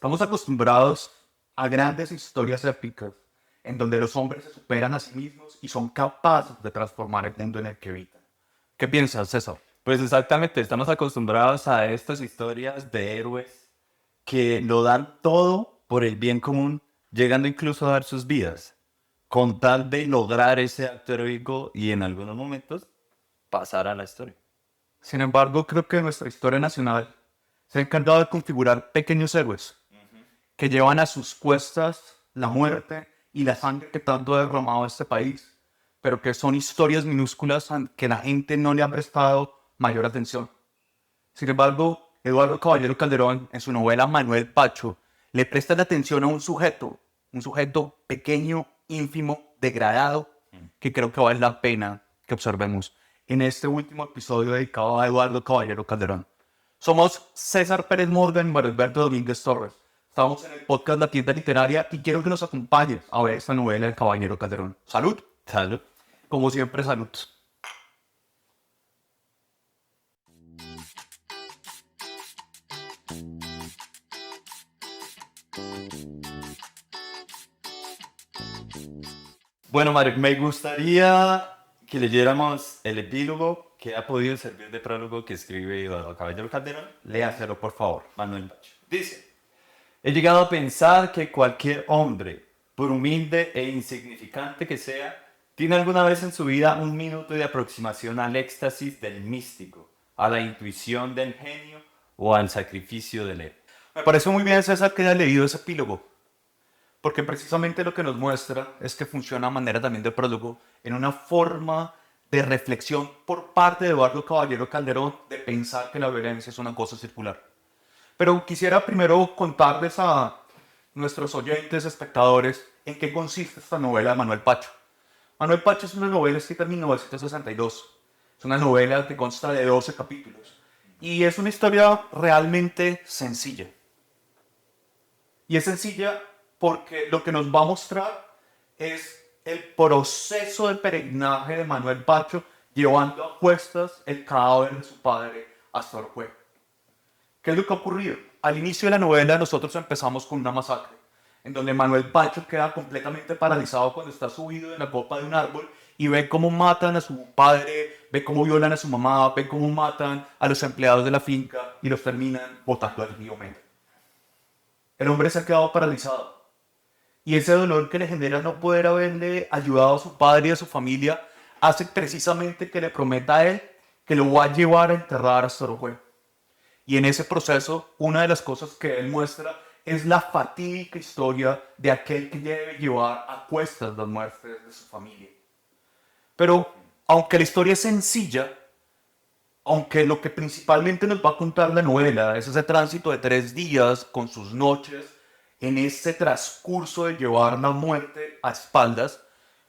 Estamos acostumbrados a grandes historias épicas en donde los hombres se superan a sí mismos y son capaces de transformar el mundo en el que habitan. ¿Qué piensas, César? Pues exactamente, estamos acostumbrados a estas historias de héroes que lo dan todo por el bien común, llegando incluso a dar sus vidas, con tal de lograr ese acto heroico y en algunos momentos pasar a la historia. Sin embargo, creo que nuestra historia nacional se ha encargado de configurar pequeños héroes que llevan a sus cuestas la muerte y la sangre que tanto ha derramado este país, pero que son historias minúsculas que la gente no le ha prestado mayor atención. Sin embargo, Eduardo Caballero Calderón, en su novela Manuel Pacho, le presta la atención a un sujeto pequeño, ínfimo, degradado, que creo que vale la pena que observemos en este último episodio dedicado a Eduardo Caballero Calderón. Somos César Pérez Morgan y Mario Alberto Domínguez Torres. Estamos en el podcast La Tienda Literaria y quiero que nos acompañes a ver esta novela del Caballero Calderón. ¡Salud! Salud. Como siempre, salud. Bueno, Mario, me gustaría que leyéramos el epílogo que ha podido servir de prólogo que escribe Eduardo Caballero Calderón. Léaselo, por favor. Manuel Pacho. Dice: he llegado a pensar que cualquier hombre, por humilde e insignificante que sea, tiene alguna vez en su vida un minuto de aproximación al éxtasis del místico, a la intuición del genio o al sacrificio del héroe. Me parece muy bien, César, que haya leído ese epílogo, porque precisamente lo que nos muestra es que funciona a manera también de prólogo en una forma de reflexión por parte de Eduardo Caballero Calderón de pensar que la violencia es una cosa circular. Pero quisiera primero contarles a nuestros oyentes, espectadores, en qué consiste esta novela de Manuel Pacho. Manuel Pacho es una novela escrita en 1962. Es una novela que consta de 12 capítulos. Y es una historia realmente sencilla. Y es sencilla porque lo que nos va a mostrar es el proceso de peregrinaje de Manuel Pacho llevando a cuestas el cadáver de su padre hasta Orjuela. ¿Qué es lo que ha ocurrido? Al inicio de la novela nosotros empezamos con una masacre, en donde Manuel Pacho queda completamente paralizado cuando está subido en la copa de un árbol y ve cómo matan a su padre, ve cómo violan a su mamá, ve cómo matan a los empleados de la finca y los terminan botando al río Meta. El hombre se ha quedado paralizado. Y ese dolor que le genera no poder haberle ayudado a su padre y a su familia hace precisamente que le prometa a él que lo va a llevar a enterrar hasta Orjuela. Y en ese proceso, una de las cosas que él muestra es la fatídica historia de aquel que debe llevar a cuestas las muertes de su familia. Pero, aunque la historia es sencilla, aunque lo que principalmente nos va a contar la novela es ese tránsito de 3 días con sus noches, en ese transcurso de llevar la muerte a espaldas,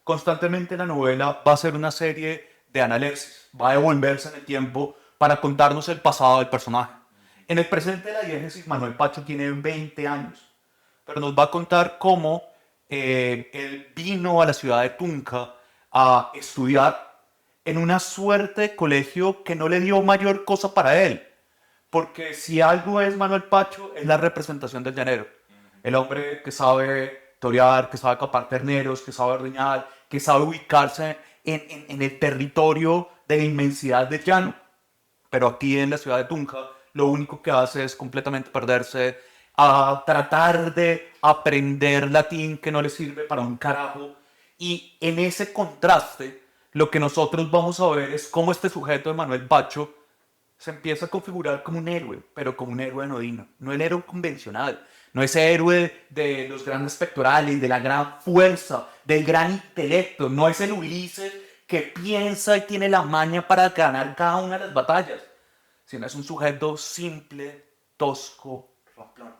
constantemente la novela va a ser una serie de análisis, va a devolverse en el tiempo para contarnos el pasado del personaje. En el presente de la diégesis, Manuel Pacho tiene 20 años, pero nos va a contar cómo él vino a la ciudad de Tunja a estudiar en una suerte de colegio que no le dio mayor cosa para él, porque si algo es Manuel Pacho, es la representación del llanero. El hombre que sabe torear, que sabe capar terneros, que sabe ordeñar, que sabe ubicarse en el territorio de la inmensidad del llano. Pero aquí en la ciudad de Tunja, lo único que hace es completamente perderse a tratar de aprender latín que no le sirve para un carajo. Y en ese contraste, lo que nosotros vamos a ver es cómo este sujeto de Manuel Pacho se empieza a configurar como un héroe, pero como un héroe anodino, no el héroe convencional, no ese héroe de los grandes pectorales, de la gran fuerza, del gran intelecto, no es el Ulises que piensa y tiene la maña para ganar cada una de las batallas, sino es un sujeto simple, tosco, ramplón.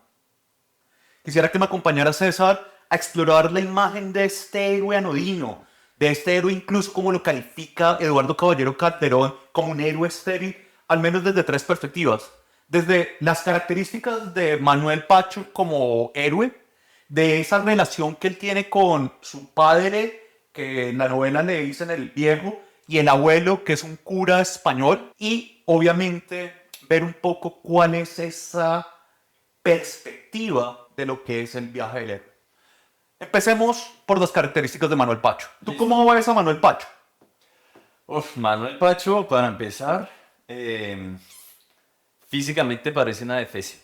Quisiera que me acompañara César a explorar la imagen de este héroe anodino, de este héroe incluso como lo califica Eduardo Caballero Calderón como un héroe estéril, al menos desde 3 perspectivas. Desde las características de Manuel Pacho como héroe, de esa relación que él tiene con su padre, que en la novela le dicen el viejo, y el abuelo, que es un cura español, y obviamente ver un poco cuál es esa perspectiva de lo que es el viaje del héroe. Empecemos por las características de Manuel Pacho. ¿Tú cómo ves a Manuel Pacho? Manuel Pacho, para empezar, físicamente parece una defecio.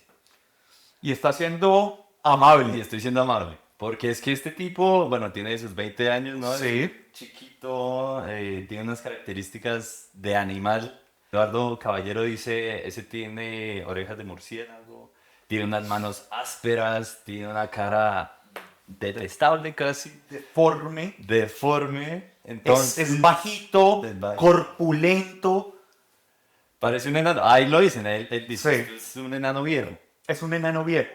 Y está siendo amable. Y estoy siendo amable. Porque es que este tipo, bueno, tiene sus 20 años, ¿no? Sí. Es chiquito, tiene unas características de animal. Eduardo Caballero dice, ese tiene orejas de murciélago, tiene unas manos ásperas, tiene una cara detestable casi, Deforme. deforme. Entonces, Es bajito, Es bajito. corpulento. parece un enano. Ahí lo dicen, él dice, Sí. es un enano viejo. Es un enano viejo.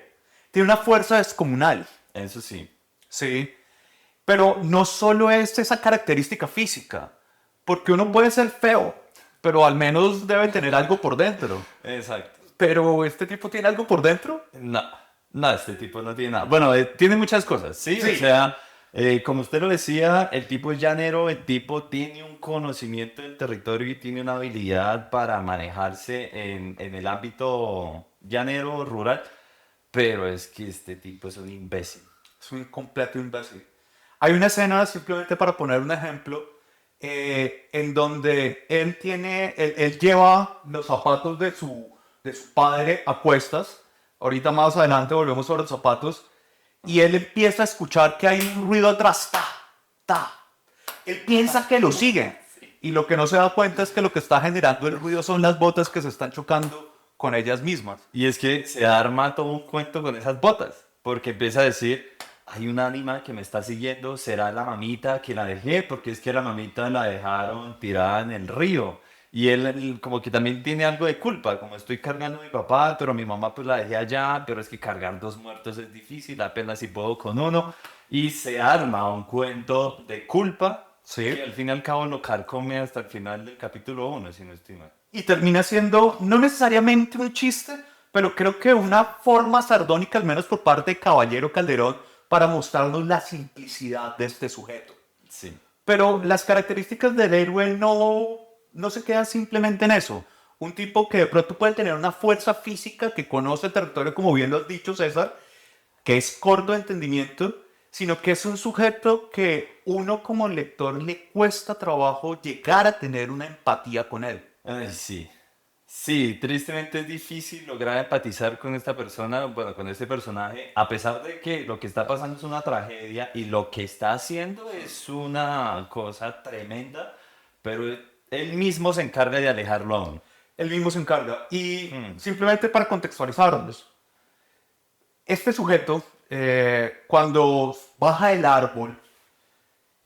Tiene una fuerza descomunal. Eso sí. Sí. Pero no solo es esa característica física. Porque uno puede ser feo, pero al menos debe tener algo por dentro. Exacto. Pero este tipo tiene algo por dentro. No, no, este tipo no tiene nada. Bueno, tiene muchas cosas, ¿sí? Sí. O sea, como usted lo decía, el tipo es llanero, el tipo tiene un conocimiento del territorio y tiene una habilidad para manejarse en el ámbito llanero, rural, pero es que este tipo es un imbécil. Es un completo imbécil. Hay una escena, simplemente para poner un ejemplo, en donde él lleva los zapatos de su padre a cuestas. Ahorita más adelante volvemos sobre los zapatos. Y él empieza a escuchar que hay un ruido atrás. Ta, ta. Él piensa que lo sigue. Y lo que no se da cuenta es que lo que está generando el ruido son las botas que se están chocando con ellas mismas. Y es que se arma todo un cuento con esas botas, porque empieza a decir, hay un animal que me está siguiendo, será la mamita que la dejé, porque es que la mamita la dejaron tirada en el río. Y él como que también tiene algo de culpa, como estoy cargando a mi papá, pero mi mamá pues la dejé allá, pero es que cargar dos muertos es difícil, apenas si puedo con uno. Y se arma un cuento de culpa, Sí. que al fin y al cabo lo carcome hasta el final del capítulo 1, si no estoy mal. Y termina siendo no necesariamente un chiste, pero creo que una forma sardónica, al menos por parte de Caballero Calderón, para mostrarnos la simplicidad de este sujeto. Sí. Pero las características del héroe no se quedan simplemente en eso. Un tipo que de pronto puede tener una fuerza física, que conoce el territorio, como bien lo has dicho, César, que es corto de entendimiento, sino que es un sujeto que uno como lector le cuesta trabajo llegar a tener una empatía con él. Ay, sí. Sí, tristemente es difícil lograr empatizar con esta persona, bueno, con este personaje, a pesar de que lo que está pasando es una tragedia y lo que está haciendo es una cosa tremenda, pero él mismo se encarga de alejarlo a uno. Él mismo se encarga. Y simplemente para contextualizarnos, este sujeto, cuando baja del árbol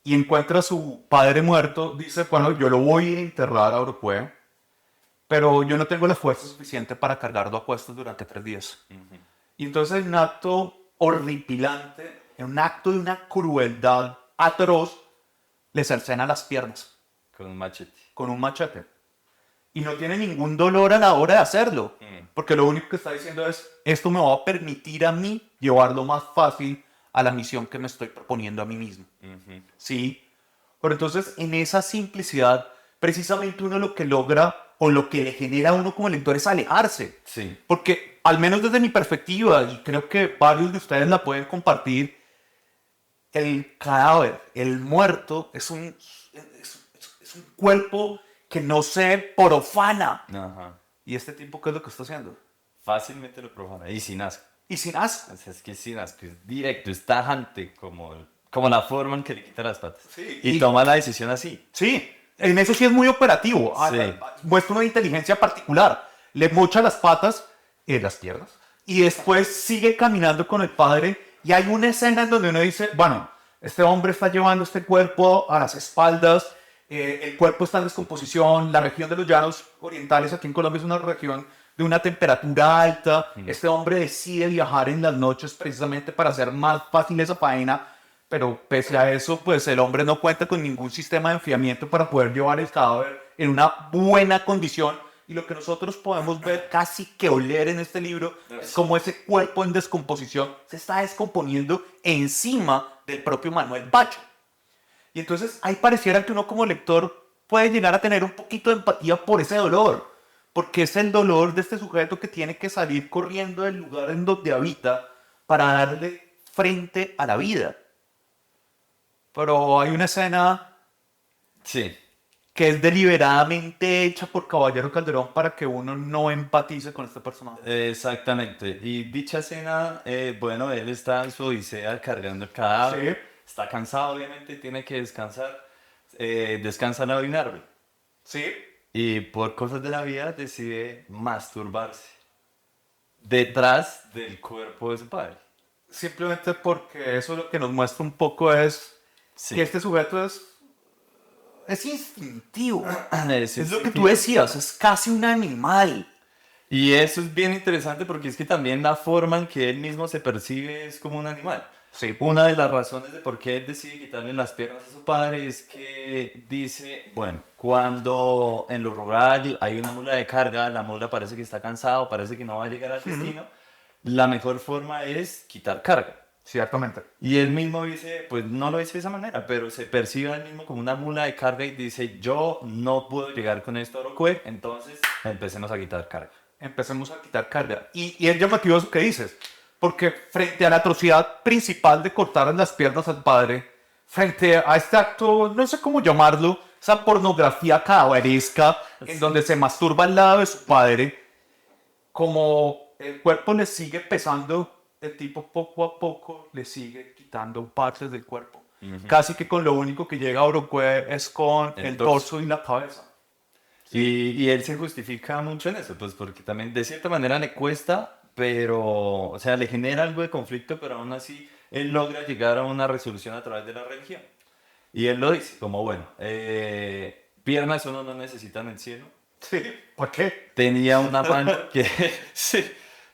y encuentra a su padre muerto, dice, bueno, yo lo voy a enterrar a Oropué, pero yo no tengo la fuerza suficiente para cargarlo a cuestas durante 3 días. Y entonces, en un acto horripilante, en un acto de una crueldad atroz, le cercena las piernas Con un machete. con un machete. Y no tiene ningún dolor a la hora de hacerlo, porque lo único que está diciendo es, esto me va a permitir a mí llevarlo más fácil a la misión que me estoy proponiendo a mí mismo. ¿Sí? Pero entonces, en esa simplicidad, precisamente uno lo que logra o lo que le genera a uno como lector es alejarse. Sí. Porque, al menos desde mi perspectiva, y creo que varios de ustedes la pueden compartir, el cadáver, el muerto, es un cuerpo que no se profana. Ajá. ¿Y este tipo qué es lo que está haciendo? Fácilmente lo profana. Y sin asco. Y sin asco. O sea, es que sin asco, es directo, es tajante, como la forma en que le quita las patas. Sí. Y toma la decisión así. Sí, en eso sí es muy operativo. Sí. Muestra una inteligencia particular. Le mocha las patas y las piernas. Y después sigue caminando con el padre. Y hay una escena en donde uno dice, bueno, este hombre está llevando este cuerpo a las espaldas. El cuerpo está en descomposición. La región de los llanos orientales aquí en Colombia es una región de una temperatura alta. Este hombre decide viajar en las noches precisamente para hacer más fácil esa faena. Pero pese a eso, pues el hombre no cuenta con ningún sistema de enfriamiento para poder llevar el cadáver en una buena condición. Y lo que nosotros podemos ver, casi que oler en este libro, es como ese cuerpo en descomposición se está descomponiendo encima del propio Manuel Pacho. Y entonces ahí pareciera que uno como lector puede llegar a tener un poquito de empatía por ese dolor. porque es el dolor de este sujeto que tiene que salir corriendo del lugar en donde habita para darle frente a la vida. Pero hay una escena Sí, que es deliberadamente hecha por Caballero Calderón para que uno no empatice con este personaje. exactamente. Y dicha escena, bueno, él está en su odisea cargando el Sí, cadáver, está cansado, obviamente, tiene que descansar, descansa al lado de un árbol. sí. Y por cosas de la vida decide masturbarse detrás del cuerpo de su padre. Simplemente porque eso lo que nos muestra un poco es que Sí. este sujeto es instintivo. Es Es lo que tú instintivo. decías, es casi un animal. Y eso es bien interesante porque es que también la forma en que él mismo se percibe es como un animal. Sí. Una de las razones de por qué él decide quitarle las piernas a su padre es que dice, bueno, cuando en lo rural hay una mula de carga, la mula parece que está cansado, parece que no va a llegar al destino, la mejor forma es quitar carga. Ciertamente. Y él mismo dice, pues no lo dice de esa manera, pero se percibe a él mismo como una mula de carga y dice, yo no puedo llegar con esto a Orocué, entonces empecemos a quitar carga. Empecemos a quitar carga. Y es llamativo eso que dices, porque frente a la atrocidad principal de cortar las piernas al padre, frente a este acto, no sé cómo llamarlo, esa pornografía cadaveresca en donde se masturba al lado de su padre, como el cuerpo le sigue pesando, el tipo poco a poco le sigue quitando partes del cuerpo. Casi que con lo único que llega a Orocué es con El el torso. torso y la cabeza. Y él se justifica mucho en eso, pues porque también de cierta manera le cuesta, pero, o sea, le genera algo de conflicto, pero aún así él logra llegar a una resolución a través de la religión. Y él lo dice, como bueno, piernas uno no necesita en el cielo. Sí, ¿por qué? Tenía una mano que, sí,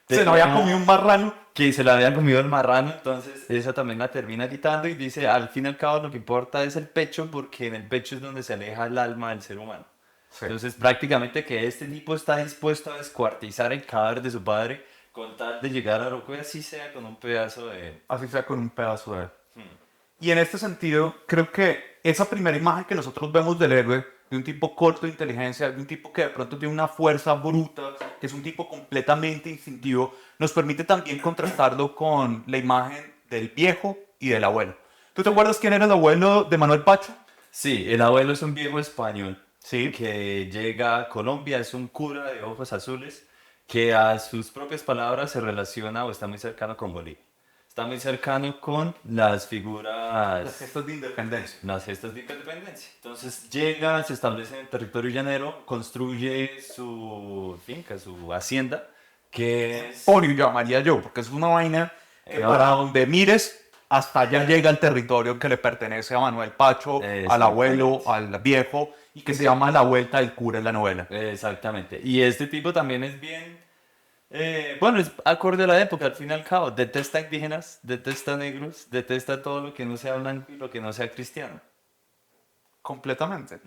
Se no había comido tenía- un marrano. que se la habían comido el marrano, entonces esa también la termina quitando y dice, al fin y al cabo lo que importa es el pecho, porque en el pecho es donde se aleja el alma del ser humano. Sí. Entonces prácticamente que este tipo está dispuesto a descuartizar el cadáver de su padre con tal de llegar a Orocovi, así sea con un pedazo de... Así sea con un pedazo de él. Y en este sentido, creo que esa primera imagen que nosotros vemos del héroe, de un tipo corto de inteligencia, de un tipo que de pronto tiene una fuerza bruta, que es un tipo completamente instintivo, nos permite también contrastarlo con la imagen del viejo y del abuelo. ¿Tú te acuerdas quién era el abuelo de Manuel Pacho? Sí, el abuelo es un viejo español Sí. que llega a Colombia, es un cura de ojos azules que a sus propias palabras se relaciona o está muy cercano con Bolivia. Está muy cercano con las figuras, Las gestas de independencia. las gestas de independencia. Entonces llega, se establece en el territorio llanero, construye su finca, su hacienda, que es... Polio llamaría yo, porque es una vaina que para donde mires, hasta allá llega el territorio que le pertenece a Manuel Pacho, al abuelo, al viejo, y que se llama La Vuelta del Cura en la novela. Exactamente. Y este tipo también es bien, bueno, es acorde a la época, al fin y al cabo. Detesta indígenas, detesta negros, detesta todo lo que no sea blanco y lo que no sea cristiano. Completamente.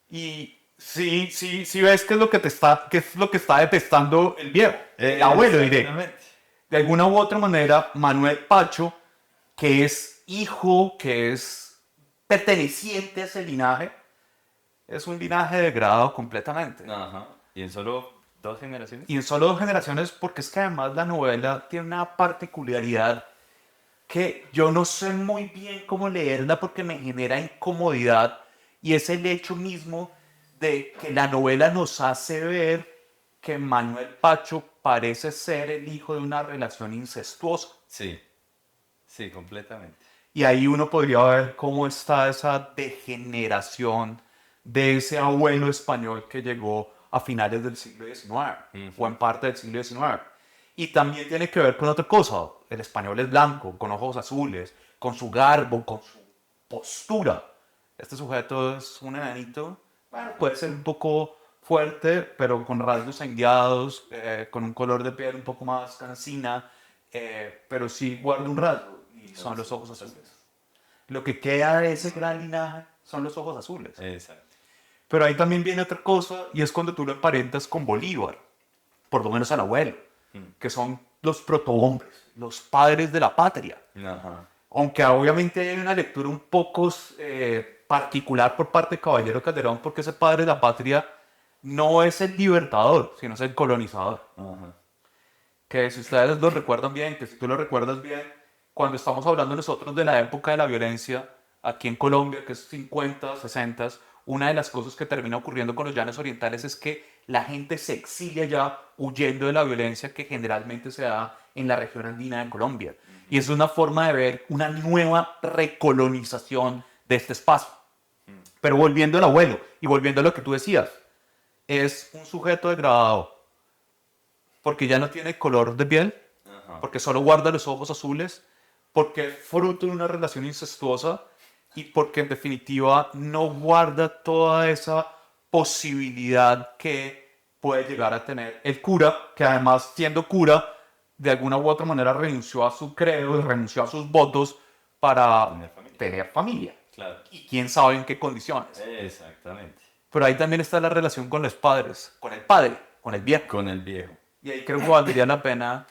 Y sí, sí, sí ves qué es lo que qué es lo que está detestando el viejo, el abuelo, diré. Exactamente. De alguna u otra manera, Manuel Pacho, que es hijo, que es perteneciente a ese linaje, es un linaje degradado completamente. Ajá. Y en solo 2 generaciones. Y en solo 2 generaciones, porque es que además la novela tiene una particularidad que yo no sé muy bien cómo leerla porque me genera incomodidad, y es el hecho mismo de que la novela nos hace ver que Manuel Pacho parece ser el hijo de una relación incestuosa. Sí, sí, completamente. Y ahí uno podría ver cómo está esa degeneración de ese abuelo español que llegó a finales del siglo XIX o en parte del siglo XIX. Y también tiene que ver con otra cosa. El español es blanco, con ojos azules, con su garbo, con su postura. Este sujeto es un enanito, bueno, puede ser un poco fuerte, pero con rasgos indiados, con un color de piel un poco más cansina, pero sí guarda un rasgo, y son los ojos azules. Lo que queda de ese gran linaje son los ojos azules. Exacto. Pero ahí también viene otra cosa, y es cuando tú lo emparentas con Bolívar, por lo menos al abuelo, que son los protohombres, los padres de la patria. Ajá. Aunque obviamente hay una lectura un poco particular por parte de Caballero Calderón, porque ese padre de la patria no es el libertador, sino es el colonizador. Ajá. Que si ustedes lo recuerdan bien, que si tú lo recuerdas bien, cuando estamos hablando nosotros de la época de la violencia aquí en Colombia, que es 50, 60, una de las cosas que termina ocurriendo con los llanos orientales es que la gente se exilia ya huyendo de la violencia que generalmente se da en la región andina de Colombia. Y es una forma de ver una nueva recolonización de este espacio. Pero volviendo al abuelo y volviendo a lo que tú decías, es un sujeto degradado porque ya no tiene color de piel, Ajá. porque solo guarda los ojos azules, porque es fruto de una relación incestuosa y porque en definitiva no guarda toda esa posibilidad que puede llegar a tener el cura, que además siendo cura, de alguna u otra manera renunció a su credo, renunció a sus votos para Tener familia. tener familia. Claro. Y quién sabe en qué condiciones. Exactamente. Pero ahí también está la relación con los padres, con el padre, con el viejo. Con el viejo. Y ahí creo que valdría la pena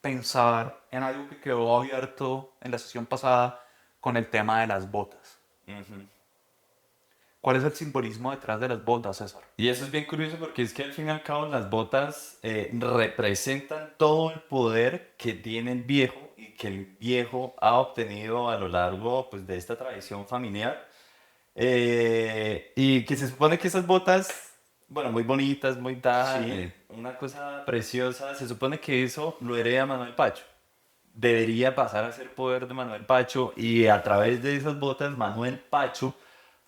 pensar en algo que quedó abierto en la sesión pasada con el tema de las botas. Ujú. ¿Cuál es el simbolismo detrás de las botas, César? Y eso es bien curioso porque es que al fin y al cabo las botas representan todo el poder que tiene el viejo y que el viejo ha obtenido a lo largo pues, de esta tradición familiar. Y que se supone que esas botas, bueno, muy bonitas, muy tal, Sí. una cosa preciosa, se supone que eso lo hereda Manuel Pacho. Debería pasar a ser poder de Manuel Pacho y a través de esas botas Manuel Pacho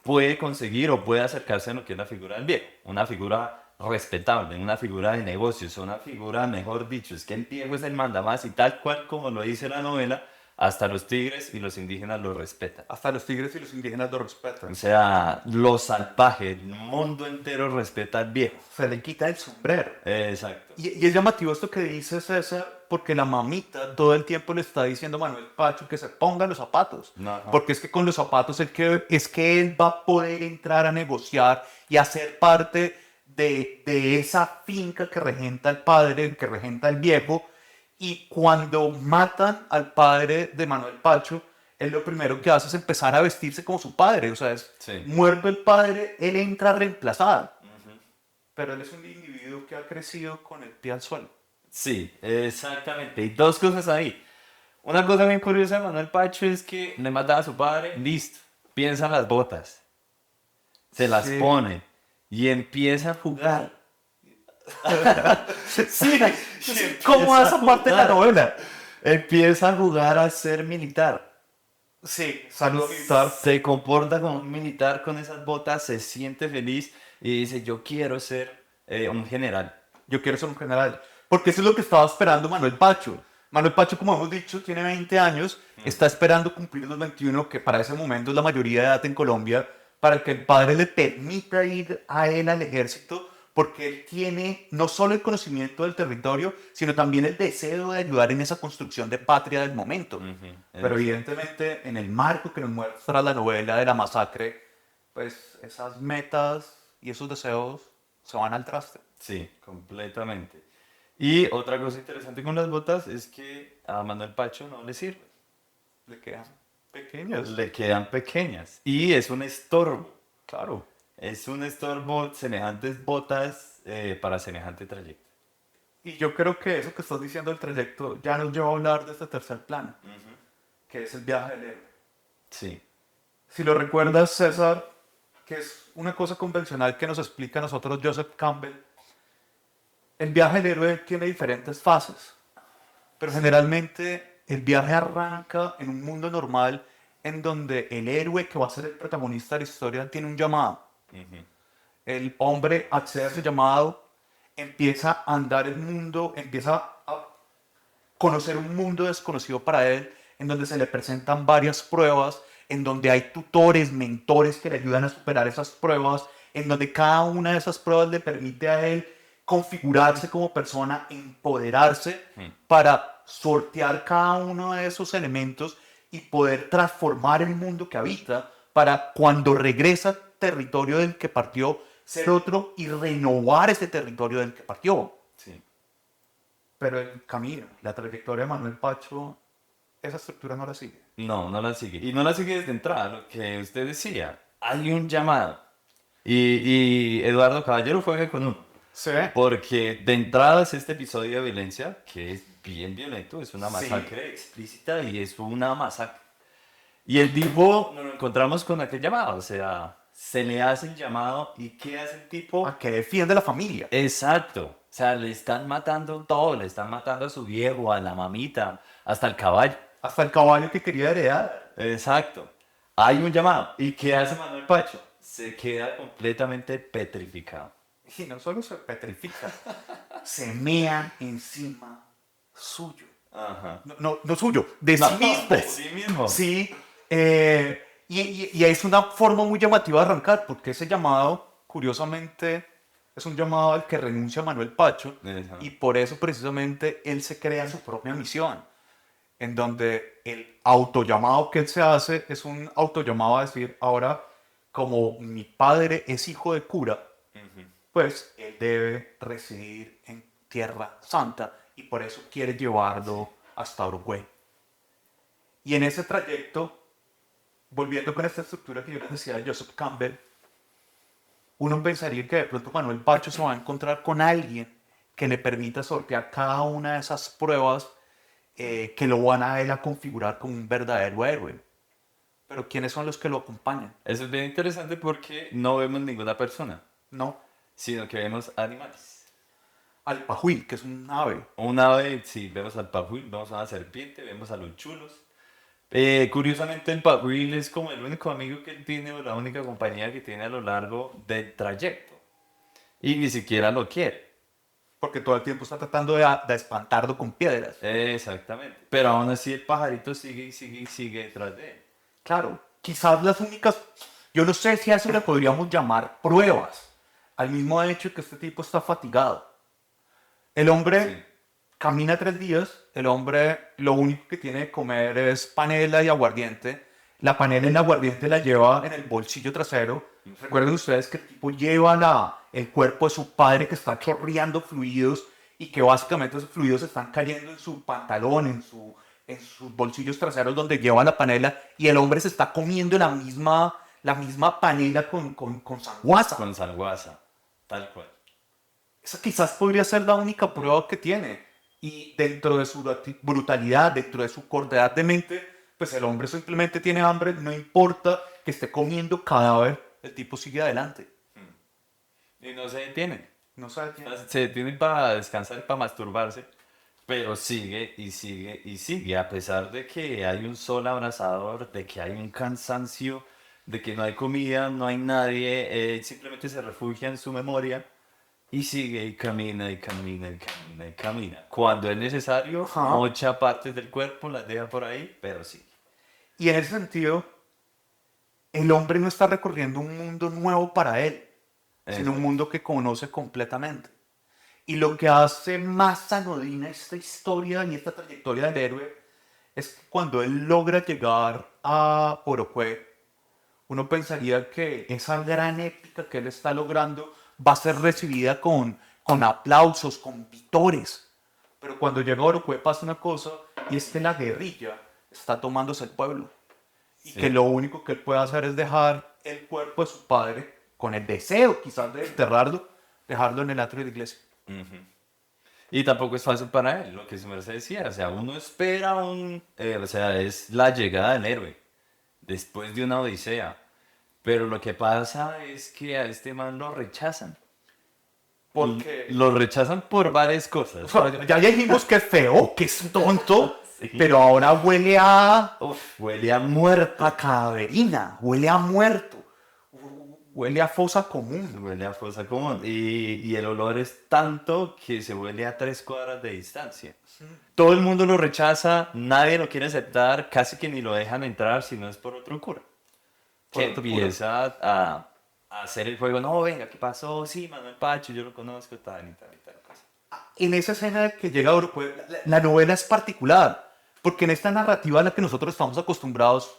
puede conseguir o puede acercarse a lo que es la figura del viejo, una figura respetable, una figura de negocios, una figura, mejor dicho, es que el viejo es el mandamás y tal cual como lo dice la novela, hasta los tigres y los indígenas lo respetan. Hasta los tigres y los indígenas lo respetan. O sea, lo salvaje, el mundo entero respeta al viejo. Se le quita el sombrero. Exacto. Y es llamativo esto que dice César, porque la mamita todo el tiempo le está diciendo a Manuel Pacho que se ponga los zapatos. Ajá. Porque es que con los zapatos es que él va a poder entrar a negociar y a ser parte de esa finca que regenta el padre, que regenta el viejo. Y cuando matan al padre de Manuel Pacho, él lo primero que hace es empezar a vestirse como su padre. O sea, es Sí. muerto el padre, él entra a reemplazar. Pero él es un individuo que ha crecido con el pie al suelo. Sí, exactamente. Y dos cosas ahí. Una cosa bien curiosa de Manuel Pacho es que le mata a su padre, listo, piensa en las botas, se las Sí. pone y empieza a jugar. Sí, ¿cómo Empieza esa a parte de la jugar. novela? Empieza a jugar a ser militar. Sí, saludo militar. Se comporta como un militar con esas botas, se siente feliz y dice, yo quiero ser un general. Yo quiero ser un general. Porque eso es lo que estaba esperando Manuel Pacho. Manuel Pacho, como hemos dicho, tiene 20 años, está esperando cumplir los 21, que para ese momento es la mayoría de edad en Colombia, para que el padre le permita ir a él al ejército, porque él tiene no solo el conocimiento del territorio, sino también el deseo de ayudar en esa construcción de patria del momento. Pero evidentemente, en el marco que nos muestra la novela de la masacre, pues esas metas y esos deseos se van al traste. Sí, completamente. Y otra cosa interesante con las botas es que a Manuel Pacho no le sirve. Le quedan pequeñas. Le quedan pequeñas. Y es un estorbo. Claro. Es un estorbo semejantes botas para semejante trayecto. Y yo creo que eso que estás diciendo del trayecto ya nos lleva a hablar de este tercer plano, que es el viaje del héroe. Sí. Si lo recuerdas, César, que es una cosa convencional que nos explica a nosotros Joseph Campbell, el viaje del héroe tiene diferentes fases, pero generalmente el viaje arranca en un mundo normal en donde el héroe que va a ser el protagonista de la historia tiene un llamado. El hombre accede a ese llamado, empieza a andar el mundo, empieza a conocer un mundo desconocido para él, en donde se le presentan varias pruebas, en donde hay tutores, mentores que le ayudan a superar esas pruebas, en donde cada una de esas pruebas le permite a él configurarse como persona, empoderarse para sortear cada uno de esos elementos y poder transformar el mundo que habita para cuando regresa al territorio del que partió, ser otro y renovar ese territorio del que partió. Sí. Pero el camino, la trayectoria de Manuel Pacho, esa estructura no la sigue. No, no la sigue. Y no la sigue desde entrada, lo que usted decía. Hay un llamado. Y Eduardo Caballero juega con uno. Sí. Porque de entrada es este episodio de violencia que es bien violento, es una Sí. masacre explícita y es una masacre. Y el tipo nos lo encontramos con aquel llamado, o sea, se le hace el llamado y ¿qué hace el tipo? A que defiende la familia. Exacto, o sea, le están matando todo, le están matando a su viejo, a la mamita, hasta el caballo. Hasta el caballo que quería heredar. Exacto. Hay un llamado. ¿Y qué hace Manuel Pacho? Se queda completamente petrificado. Y no solo se petrifica, se mean encima suyo. Ajá. No suyo, de sí No, mismo. de sí mismo. Sí. Y es una forma muy llamativa de arrancar, porque ese llamado, curiosamente, es un llamado al que renuncia Manuel Pacho, Ajá. y por eso precisamente él se crea su propia misión, en donde el autollamado que él se hace es un autollamado a decir, ahora, como mi padre es hijo de cura, pues él debe residir en Tierra Santa y por eso quiere llevarlo hasta Uruguay. Y en ese trayecto, volviendo con esta estructura que yo les decía de Joseph Campbell, uno pensaría que de pronto Manuel Pacho se va a encontrar con alguien que le permita sortear cada una de esas pruebas que lo van a él a configurar como un verdadero héroe. Pero ¿quiénes son los que lo acompañan? Eso es bien interesante porque no vemos ninguna persona, No, sino que vemos animales. al pajuil, que es un ave. Un ave, sí, vemos al pajuil, vemos a una serpiente, vemos a los chulos. Curiosamente, el pajuil es como el único amigo que él tiene o la única compañía que tiene a lo largo del trayecto. Y ni siquiera lo quiere. Porque todo el tiempo está tratando de espantarlo con piedras. Exactamente. Pero aún así el pajarito sigue y sigue y sigue detrás de él. Claro, quizás las únicas, yo no sé si a eso le podríamos llamar pruebas, al mismo hecho que este tipo está fatigado. El hombre Sí. camina 3 días, el hombre lo único que tiene de comer es panela y aguardiente. La panela y el aguardiente la lleva en el bolsillo trasero. Recuerden ustedes que el tipo lleva el cuerpo de su padre que está chorreando fluidos y que básicamente esos fluidos están cayendo en su pantalón, en sus bolsillos traseros donde lleva la panela y el hombre se está comiendo la misma panela con sanguaza. Con salguaza, tal cual. Esa quizás podría ser la única prueba que tiene. Y dentro de su brutalidad, dentro de su cortedad de mente, pues el hombre simplemente tiene hambre, no importa que esté comiendo cadáver, el tipo sigue adelante. Y no se detiene. No sabe quién. Se detiene para descansar y para masturbarse. Pero sigue y sigue y sigue. A pesar de que hay un sol abrasador, de que hay un cansancio, de que no hay comida, no hay nadie, simplemente se refugia en su memoria. Y sigue y camina y camina y camina y camina. Cuando es necesario, Ajá. mocha partes del cuerpo, las deja por ahí, pero sí. Y en ese sentido, el hombre no está recorriendo un mundo nuevo para él, sino un mundo que conoce completamente. Y lo que hace más anodina esta historia y esta trayectoria del héroe es que cuando él logra llegar a Orocué, uno pensaría que esa gran épica que él está logrando va a ser recibida con aplausos, con vítores. Pero cuando llega a Orocué pasa una cosa, y es que la guerrilla está tomándose el pueblo. Y Sí. que lo único que él puede hacer es dejar el cuerpo de su padre, con el deseo quizás de enterrarlo, dejarlo en el atrio de la iglesia. Y tampoco es fácil para él, lo que su merced decía. O sea, uno espera o sea, es la llegada del héroe después de una odisea. Pero lo que pasa es que a este man lo rechazan. Porque Lo rechazan por varias cosas. o sea, ya dijimos que es feo, que es tonto, Sí. pero ahora huele a Uf, huele a muerto. a caverina, huele a muerto, huele a fosa común. Huele a fosa común. Y el olor es tanto que se huele a 3 cuadras de distancia. Todo el mundo lo rechaza, nadie lo quiere aceptar, casi que ni lo dejan entrar si no es por otro cura. Por Que otro cura. empieza a hacer el juego. No, venga, ¿qué pasó? Sí, Manuel Pacho, yo lo conozco, tal y tal y tal cosa. En esa escena que llega a Orocué, la novela es particular, porque en esta narrativa a la que nosotros estamos acostumbrados,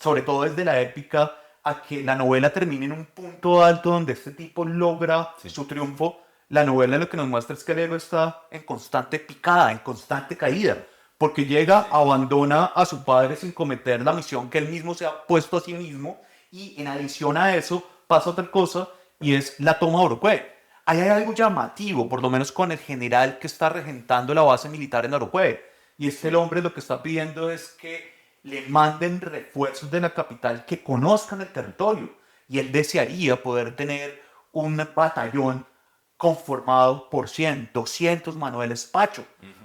sobre todo desde la épica, a que la novela termine en un punto alto donde este tipo logra Sí. su triunfo, la novela lo que nos muestra es que el héroe está en constante picada, en constante caída, porque llega, abandona a su padre sin cometer la misión que él mismo se ha puesto a sí mismo, y en adición a eso pasa otra cosa, y es la toma de Orocué. Ahí hay algo llamativo, por lo menos con el general que está regentando la base militar en Orocué. Y es que el hombre lo que está pidiendo es que le manden refuerzos de la capital que conozcan el territorio. Y él desearía poder tener un batallón conformado por 100, 200 Manueles Pacho,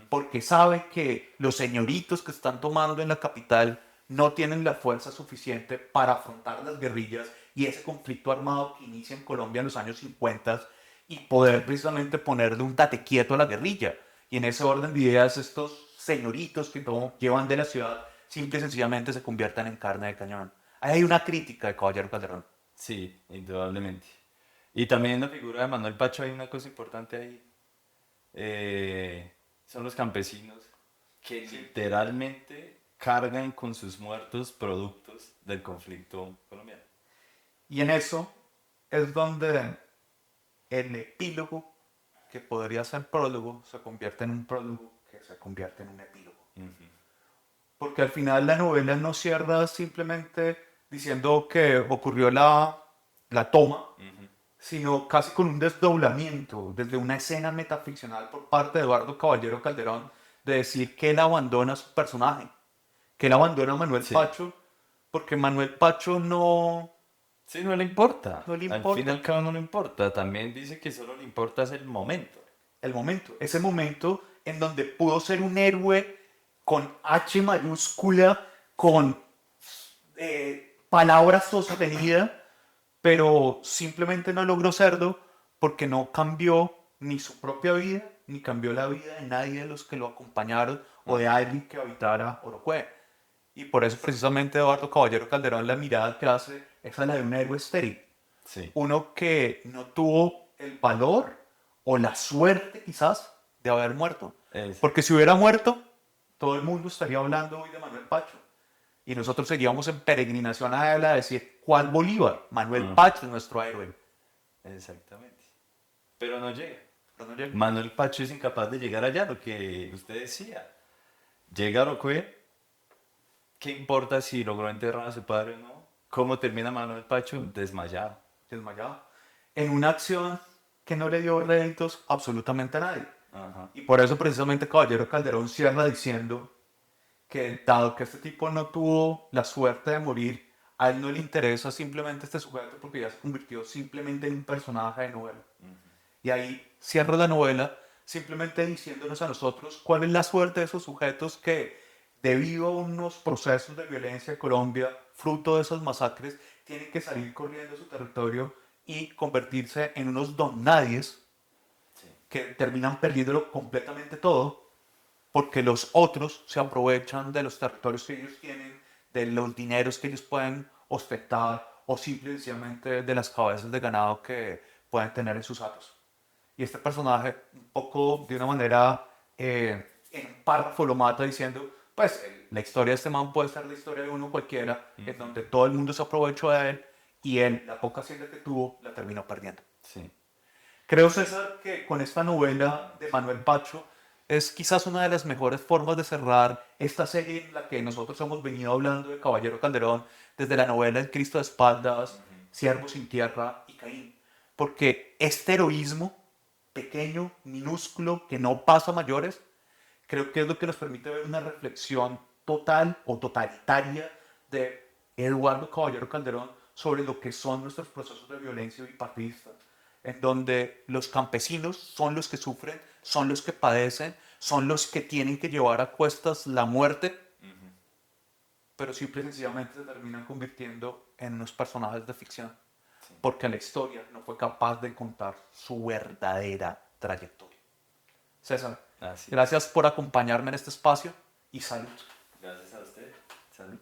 porque sabe que los señoritos que están tomando en la capital no tienen la fuerza suficiente para afrontar las guerrillas y ese conflicto armado que inicia en Colombia en los años 50 y poder precisamente ponerle un tate quieto a la guerrilla. Y en ese orden de ideas, estos señoritos que llevan de la ciudad simple y sencillamente se conviertan en carne de cañón. Ahí hay una crítica de Caballero Calderón. Sí, indudablemente. Y también en la figura de Manuel Pacho hay una cosa importante ahí. Son los campesinos que literalmente cargan con sus muertos productos del conflicto colombiano. Y en eso es donde el epílogo, que podría ser prólogo, se convierte en un prólogo que se convierte en un epílogo. Porque al final la novela no cierra simplemente diciendo que ocurrió la toma, sino casi con un desdoblamiento, desde una escena metaficcional por parte de Eduardo Caballero Calderón, de decir que él abandona a su personaje, que él abandona a Manuel Sí. Pacho, porque Manuel Pacho Sí, no le importa. no le Al fin y importa al cabo no le importa. También dice que solo le importa es el momento. el momento, ese momento en donde pudo ser un héroe con H mayúscula, con palabras sostenidas, pero simplemente no logró serlo porque no cambió ni su propia vida, ni cambió la vida de nadie de los que lo acompañaron o de alguien que habitara Orocué. Y por eso precisamente Eduardo Caballero Calderón, la mirada que hace es la de un héroe estéril. Sí. Uno que no tuvo el valor o la suerte quizás de haber muerto. Es, Porque si hubiera muerto, todo el mundo estaría hablando hoy de Manuel Pacho. Y nosotros seguíamos en peregrinación a él a decir, ¿cuál Bolívar? Manuel Pacho es nuestro héroe. exactamente. Pero no llega. Pero no llega. Manuel Pacho es incapaz de llegar allá, lo que usted decía. Llega a Orocué, ¿qué importa si logró enterrar a su padre o no? ¿Cómo termina Manuel Pacho? Desmayado. Desmayado. En una acción que no le dio réditos absolutamente a nadie. Ajá. Y por eso precisamente Caballero Calderón cierra diciendo que dado que este tipo no tuvo la suerte de morir, a él no le interesa simplemente este sujeto porque ya se convirtió simplemente en un personaje de novela. Y ahí cierra la novela simplemente diciéndonos a nosotros cuál es la suerte de esos sujetos que, debido a unos procesos de violencia en Colombia, fruto de esas masacres, tienen que salir corriendo de su territorio y convertirse en unos don nadies que terminan perdiéndolo completamente todo porque los otros se aprovechan de los territorios que ellos tienen, de los dineros que ellos pueden ostentar o simplemente de las cabezas de ganado que pueden tener en sus atos. Y este personaje, un poco de una manera, en un párrafo lo mata diciendo, pues la historia de este man puede ser la historia de uno cualquiera, en donde todo el mundo se aprovechó de él y él, la poca hacienda que tuvo, la terminó perdiendo. Sí. Creo, César, que con esta novela de Manuel Pacho es quizás una de las mejores formas de cerrar esta serie en la que nosotros hemos venido hablando de Caballero Calderón desde la novela El Cristo de Espaldas, Siervo sin Tierra y Caín. Porque este heroísmo pequeño, minúsculo, que no pasa a mayores, creo que es lo que nos permite ver una reflexión total o totalitaria de Eduardo Caballero Calderón sobre lo que son nuestros procesos de violencia bipartidista, en donde los campesinos son los que sufren, son los que padecen, son los que tienen que llevar a cuestas la muerte, pero simple y sencillamente se terminan convirtiendo en unos personajes de ficción, porque la historia no fue capaz de contar su verdadera trayectoria. César, Así. gracias por acompañarme en este espacio y salud. Gracias a usted. Salud.